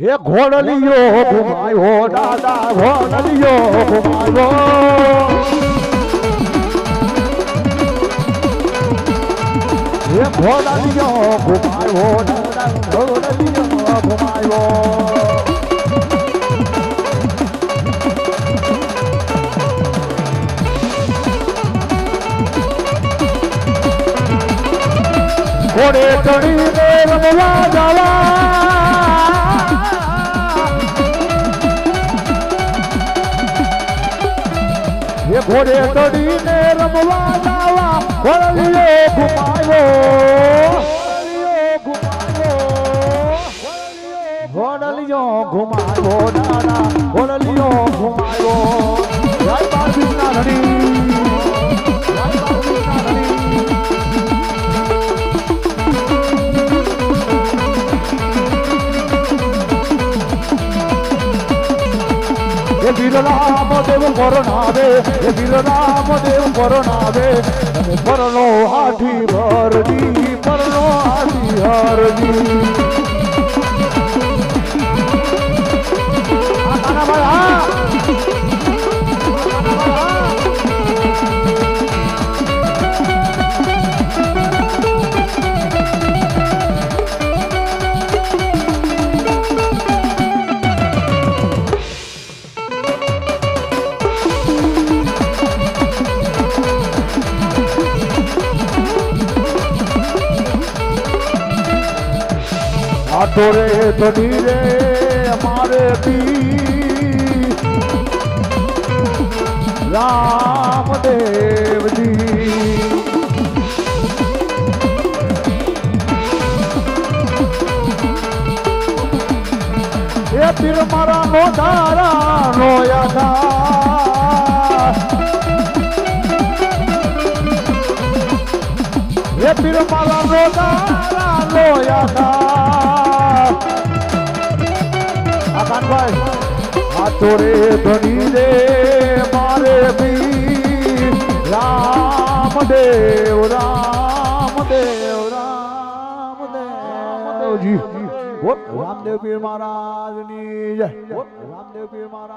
હે ઘોડલિયો ઘુમાયો દાદા ઘોડલિયો ઘુમાયો હે ઘોડલિયો ઘુમાયો દાદા ઘોડલિયો ઘુમાયો ઘોડે ચડીને રમવા જવા એ ઘોડે ચડીને રમવા જવા ઘોડલિયો ઘુમાયો ઘોડલિયો ઘુમાયો દાદા ઘોડલિયો ઘુમાયો જય બાળકૃષ્ણ ધણી વીર રામદેવ પરણાવે હે વીર રામદેવ પરણાવે પરણો હાથી ભરજી પરણો હાથી હરજી તોરે તડી રે મારે પી રામદેવજી એ પીર મારા નો તારા નો યાદા એ પીર મારા નો તારા નો યાદા તોરે ધણી રે મારે બી રામદેવ રામદેવ રામદેવજી રામદેવ પીર મહારાજની જય રામદેવ પીર મહારાજ